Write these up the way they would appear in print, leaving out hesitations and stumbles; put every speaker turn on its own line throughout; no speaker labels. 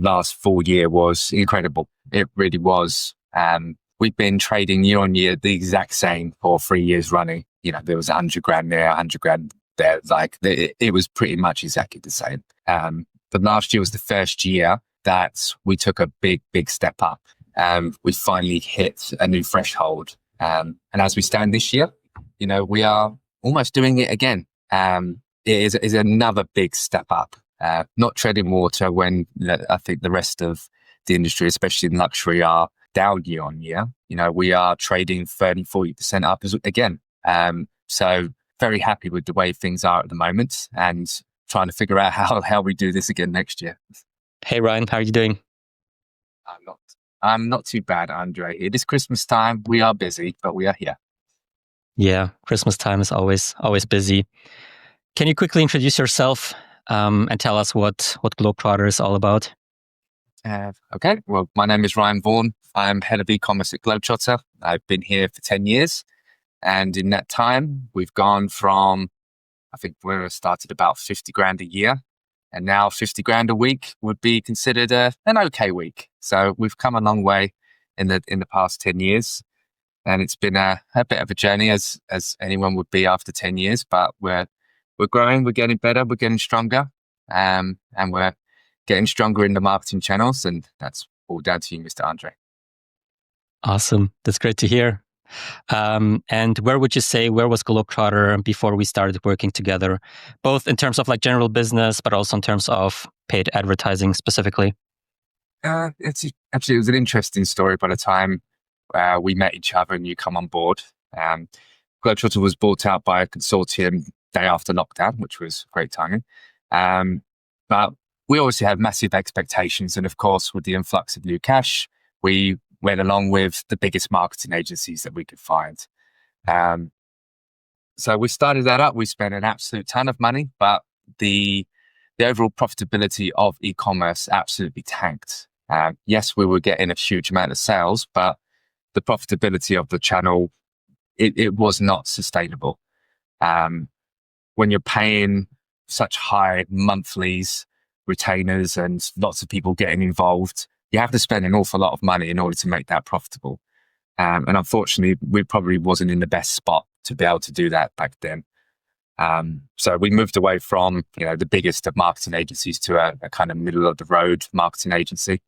last full year was incredible. It really was. We've been trading year on year the exact same for 3 years running. There was 100 grand there, 100 grand there. It was pretty much exactly the same. But last year was the first year that we took a big, big step up. We finally hit a new threshold. And as we stand this year, we are almost doing it again. It is another big step up. Not treading water when I think the rest of the industry, especially in luxury, are down year on year. We are trading 30-40% up again. So very happy with the way things are at the moment and trying to figure out how we do this again next year.
Hey, Ryan, how are you doing?
I'm not too bad, Andre. It is Christmas time. We are busy, but we are here.
Yeah, Christmas time is always busy. Can you quickly introduce yourself and tell us what Globe-Trotter is all about?
Okay. Well, my name is Ryan Vaughan. I'm head of e-commerce at Globe-Trotter. I've been here for 10 years. And in that time, we've gone from, I think we started about 50 grand a year. And now 50 grand a week would be considered an okay week. So we've come a long way in the past 10 years. And it's been a bit of a journey as anyone would be after 10 years, but we're growing, we're getting better, we're getting stronger. And we're getting stronger in the marketing channels. And that's all down to you, Mr. Andre.
Awesome. That's great to hear. And where was Globe-Trotter before we started working together, both in terms of like general business, but also in terms of paid advertising specifically?
It was an interesting story by the time we met each other and you come on board. Globe-Trotter was bought out by a consortium day after lockdown, which was great timing. But we obviously had massive expectations. And of course, with the influx of new cash, we went along with the biggest marketing agencies that we could find. So we started that up. We spent an absolute ton of money, but the overall profitability of e-commerce absolutely tanked. Yes, we were getting a huge amount of sales, but the profitability of the channel, it was not sustainable. When you're paying such high monthlies, retainers, and lots of people getting involved, you have to spend an awful lot of money in order to make that profitable. And unfortunately, we probably wasn't in the best spot to be able to do that back then. So we moved away from, the biggest of marketing agencies to a kind of middle of the road marketing agency.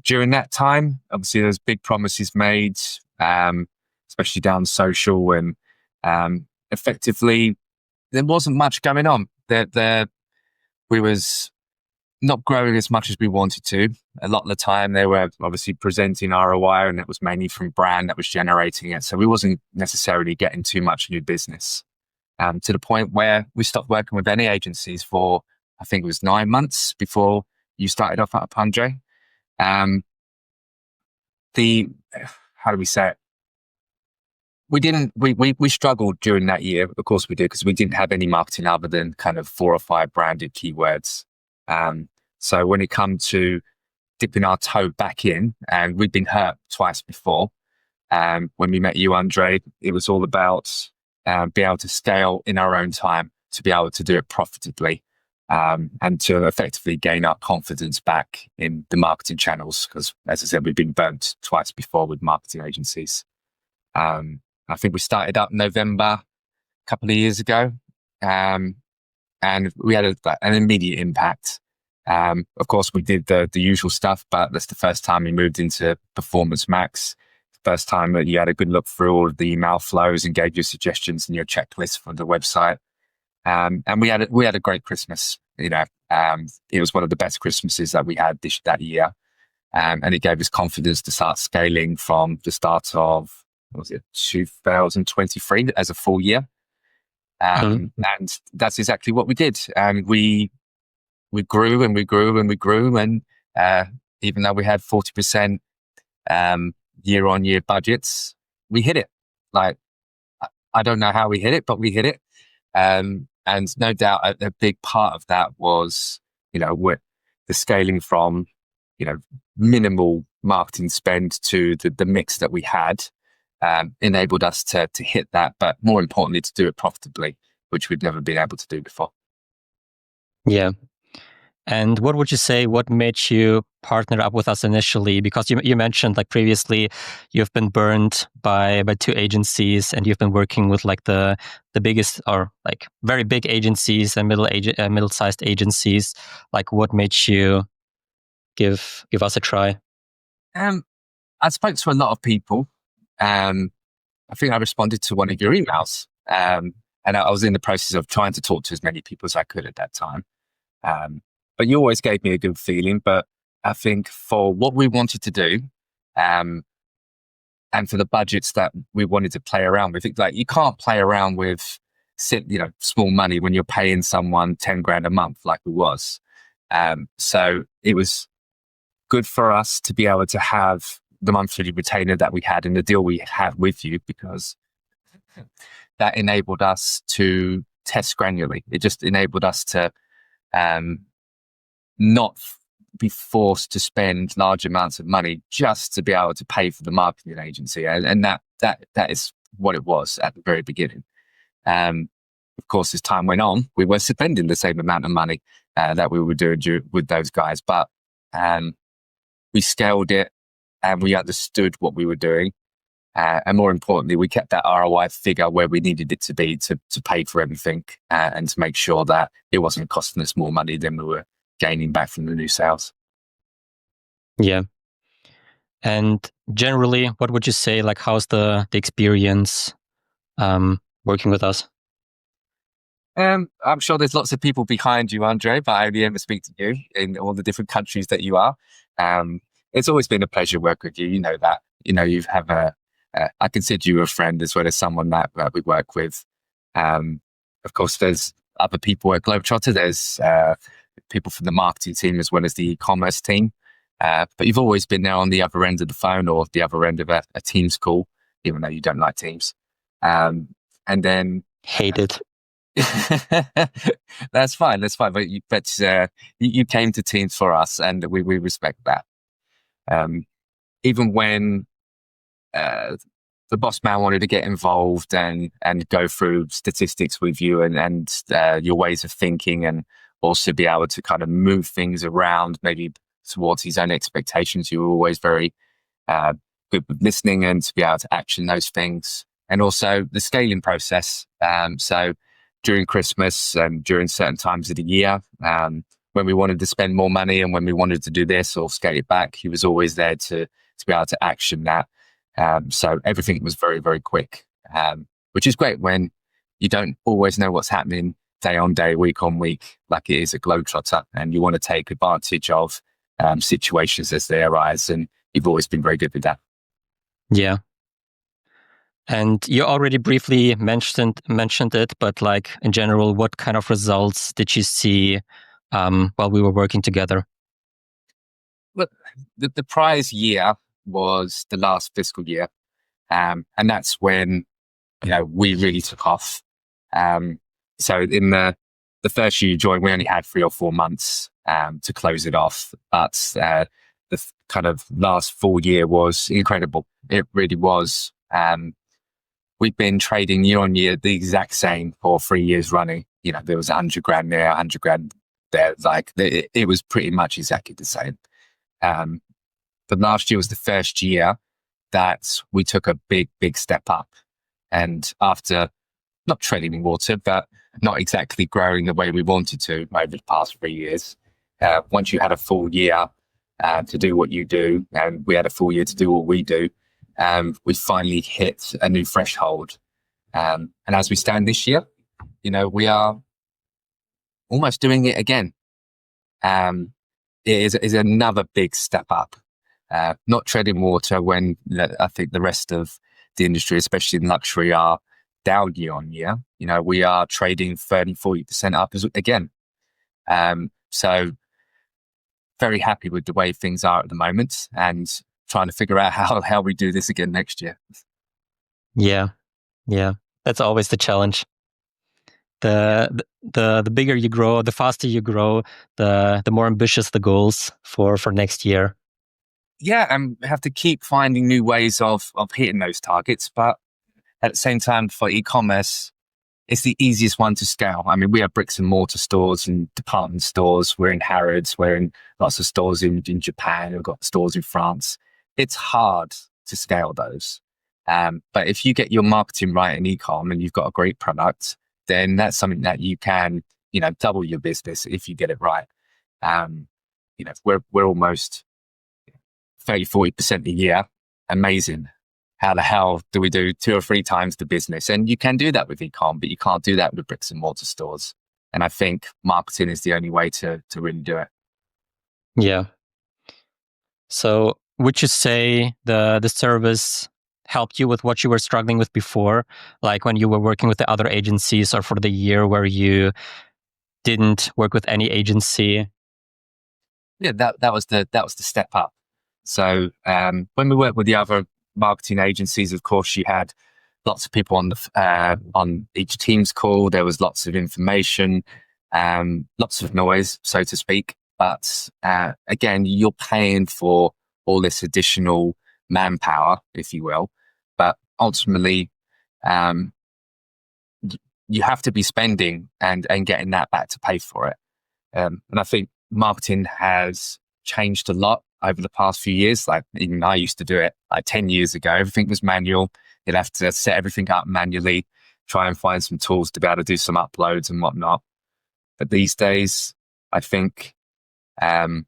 During that time, obviously there's big promises made, especially down social, and effectively there wasn't much going on. We was not growing as much as we wanted to. A lot of the time they were obviously presenting ROI, and it was mainly from brand that was generating it. So we wasn't necessarily getting too much new business, to the point where we stopped working with any agencies for, I think it was 9 months before you started off at Andre. How do we say it? We struggled during that year. Of course we did, because we didn't have any marketing other than kind of 4 or 5 branded keywords. So when it comes to dipping our toe back in, and we've been hurt twice before. When we met you, Andre, it was all about being able to scale in our own time, to be able to do it profitably, and to effectively gain our confidence back in the marketing channels. Because as I said, we've been burnt twice before with marketing agencies. I think we started up November a couple of years ago, and we had an immediate impact. Of course, we did the usual stuff, but that's the first time we moved into Performance Max. First time that you had a good look through all of the email flows and gave you suggestions and your checklist for the website. And we had a great Christmas. It was one of the best Christmases that we had that year. And it gave us confidence to start scaling from the start of, 2023 as a full year. And that's exactly what we did. And we grew and we grew and we grew. And even though we had 40% year-on-year budgets, we hit it. Like, I don't know how we hit it, but we hit it. And no doubt a big part of that was, with the scaling from, minimal marketing spend to the mix that we had, enabled us to hit that, but more importantly, to do it profitably, which we'd never been able to do before.
Yeah. And what would you say, what made you partner up with us initially? Because you mentioned like previously you've been burned by two agencies, and you've been working with like the biggest or like very big agencies and middle-sized agencies. Like what made you give us a try?
I spoke to a lot of people. I think I responded to one of your emails. And I was in the process of trying to talk to as many people as I could at that time. But you always gave me a good feeling. But I think for what we wanted to do, and for the budgets that we wanted to play around with, like you can't play around with, small money when you're paying someone 10 grand a month, like it was. So it was good for us to be able to have the monthly retainer that we had in the deal we had with you, because that enabled us to test granularly. It just enabled us to not be forced to spend large amounts of money just to be able to pay for the marketing agency. And that is what it was at the very beginning. Of course, as time went on, we were spending the same amount of money that we were doing with those guys, but we scaled it and we understood what we were doing. And more importantly, we kept that ROI figure where we needed it to be to pay for everything and to make sure that it wasn't costing us more money than we were gaining back from the new sales.
Yeah. And generally, what would you say, like, how's the experience working with us?
I'm sure there's lots of people behind you, Andre, but I only ever speak to you in all the different countries that you are. It's always been a pleasure working with you. You know that. You have I consider you a friend as well as someone that we work with. Of course, there's other people at Globe-Trotter. There's people from the marketing team as well as the e-commerce team. But you've always been there on the other end of the phone or the other end of a Teams call, even though you don't like Teams. And then
hate it.
That's fine. But you came to Teams for us, and we respect that. Even when the boss man wanted to get involved and go through statistics with you and your ways of thinking, and also be able to kind of move things around maybe towards his own expectations, you were always very good with listening and to be able to action those things. And also the scaling process. So during Christmas and during certain times of the year, when we wanted to spend more money and when we wanted to do this or scale it back, he was always there to be able to action that. So everything was very, very quick, which is great when you don't always know what's happening day on day, week on week, like it is at Globe-Trotter, and you want to take advantage of situations as they arise. And you've always been very good with that.
Yeah. And you already briefly mentioned it, but like in general, what kind of results did you see while we were working together?
Well, the prior year was the last fiscal year, and that's when we really took off. So in the first year you joined, we only had 3 or 4 months to close it off, but the kind of last full year was incredible. It really was. We've been trading year on year the exact same for 3 years running. There was 100 grand there, 100 grand there. Like it was pretty much exactly the same. But last year was the first year that we took a big, big step up. And after not treading water, but not exactly growing the way we wanted to over the past 3 years, once you had a full year to do what you do, and we had a full year to do what we do, we finally hit a new threshold. And as we stand this year, we are almost doing it again. It is another big step up. Not treading water when I think the rest of the industry, especially in luxury, are down year on year. We are trading 30-40% up again. So very happy with the way things are at the moment, and trying to figure out how we do this again next year.
Yeah. That's always the challenge. The bigger you grow, the faster you grow, the more ambitious the goals for next year.
Yeah, and we have to keep finding new ways of hitting those targets. But at the same time, for e-commerce, it's the easiest one to scale. I mean, we have bricks and mortar stores and department stores. We're in Harrods. We're in lots of stores in Japan. We've got stores in France. It's hard to scale those. But if you get your marketing right in e-com and you've got a great product, then that's something that you can, double your business if you get it right. We're almost 30-40% a year. Amazing. How the hell do we do 2 or 3 times the business? And you can do that with e-com, but you can't do that with bricks and mortar stores. And I think marketing is the only way to really do it.
Yeah. So would you say the service helped you with what you were struggling with before, like when you were working with the other agencies, or for the year where you didn't work with any agency?
Yeah, that was the step up. So when we worked with the other marketing agencies, of course, you had lots of people on each team's call. There was lots of information, lots of noise, so to speak. But again, you're paying for all this additional manpower, if you will. But ultimately, you have to be spending and getting that back to pay for it. And I think marketing has changed a lot over the past few years. Like even I used to do it like 10 years ago. Everything was manual. You'd have to set everything up manually, try and find some tools to be able to do some uploads and whatnot. But these days, I think, one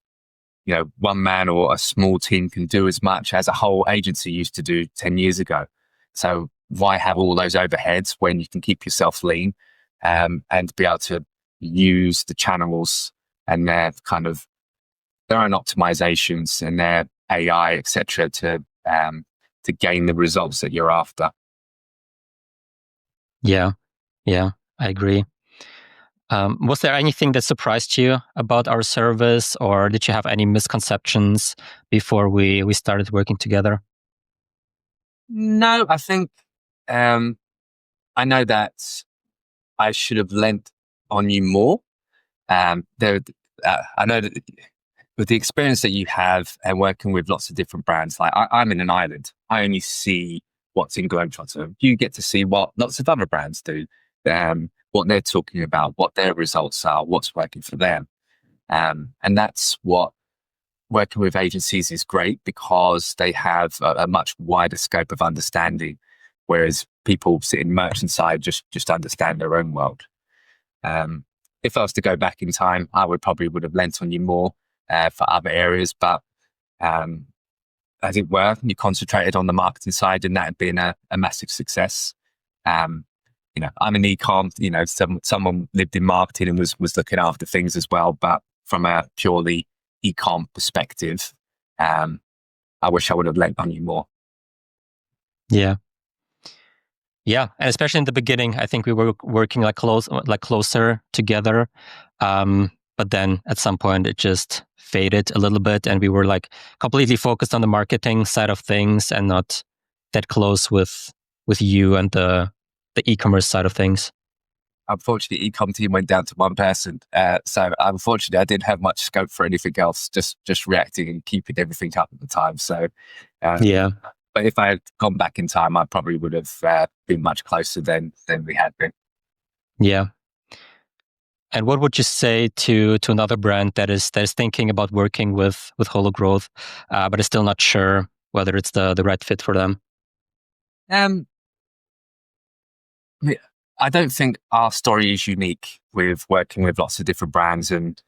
man or a small team can do as much as a whole agency used to do 10 years ago. So why have all those overheads when you can keep yourself lean and be able to use the channels and their own optimizations and their AI, etc., to gain the results that you're after.
Yeah, I agree. Was there anything that surprised you about our service, or did you have any misconceptions before we started working together?
No, I think I know that I should have lent on you more. I know that with the experience that you have and working with lots of different brands, like I'm in an island. I only see what's in Globe-Trotter. You get to see what lots of other brands do, what they're talking about, what their results are, what's working for them. And that's what working with agencies is great, because they have a much wider scope of understanding, whereas people sitting merchant side just understand their own world. If I was to go back in time, I would have lent on you more for other areas, but as it were, you concentrated on the marketing side, and that had been a massive success. I'm an e-com, someone lived in marketing and was looking after things as well, but from a purely e-com perspective, I wish I would have lent on you more.
Yeah, and especially in the beginning, I think we were working closer together. But then at some point it just faded a little bit, and we were completely focused on the marketing side of things and not that close with you and the e-commerce side of things.
Unfortunately, e-com team went down to one person. So unfortunately, I didn't have much scope for anything else, just reacting and keeping everything up at the time. So
yeah.
But if I had gone back in time, I probably would have been much closer than we had been.
Yeah. And what would you say to another brand that is thinking about working with Holo Growth, but is still not sure whether it's the right fit for them?
I don't think our story is unique with working with lots of different brands and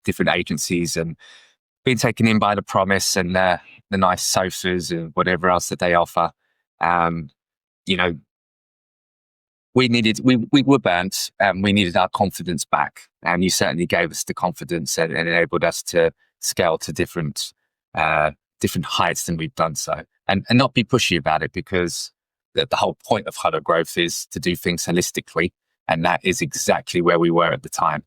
different agencies and being taken in by the promise and the nice sofas and whatever else that they offer. We were burnt and we needed our confidence back. And you certainly gave us the confidence and enabled us to scale to different heights than we've done so. And not be pushy about it, because the whole point of Holo Growth is to do things holistically. And that is exactly where we were at the time.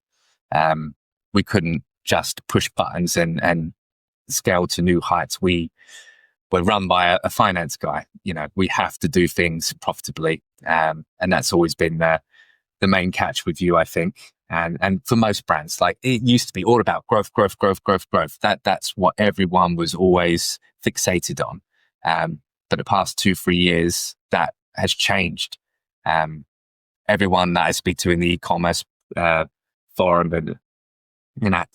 We couldn't just push buttons and scale to new heights. We were run by a finance guy. We have to do things profitably. And that's always been the main catch with you, I think. And for most brands, it used to be all about growth. That's what everyone was always fixated on. But the past 2-3 years, that has changed. everyone that I speak to in the e-commerce forum and at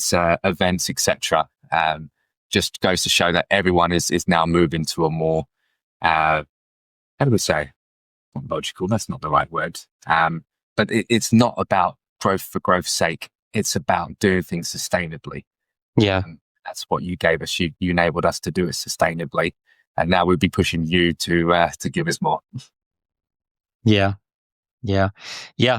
events, etc., just goes to show that everyone is now moving to a more, how do we say, not logical, that's not the right word. But it's not about growth for growth's sake. It's about doing things sustainably.
Yeah.
That's what you gave us. You enabled us to do it sustainably. And now we'll be pushing you to give us more.
Yeah.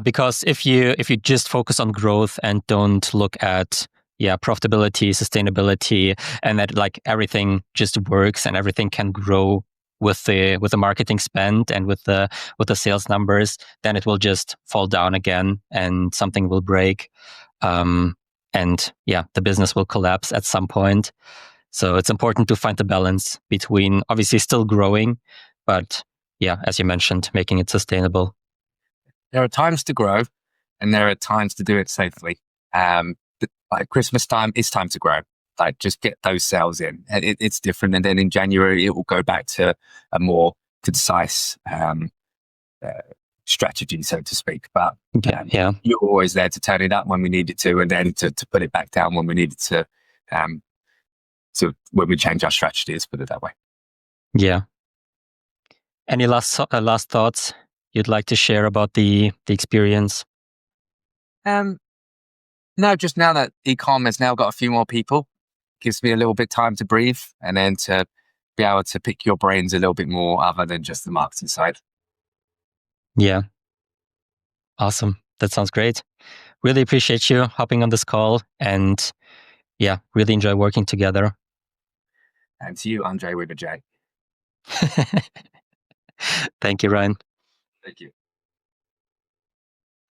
Because if you just focus on growth and don't look at profitability, sustainability, and that like everything just works and everything can grow with the marketing spend and with the sales numbers, then it will just fall down again and something will break. And the business will collapse at some point. So it's important to find the balance between obviously still growing, but as you mentioned, making it sustainable.
There are times to grow and there are times to do it safely. Like Christmas time, it's time to grow. Like just get those sales in. And it's different. And then in January, it will go back to a more concise strategy, so to speak. But you're always there to turn it up when we needed to, and then to put it back down when we needed to when we change our strategy, let's put it that way.
Yeah. Any last thoughts you'd like to share about the experience?
No, just now that e-com has now got a few more people, gives me a little bit time to breathe and then to be able to pick your brains a little bit more other than just the marketing side.
Yeah. Awesome. That sounds great. Really appreciate you hopping on this call and really enjoy working together.
And to you, Andre with a J.
Thank you, Ryan.
Thank you.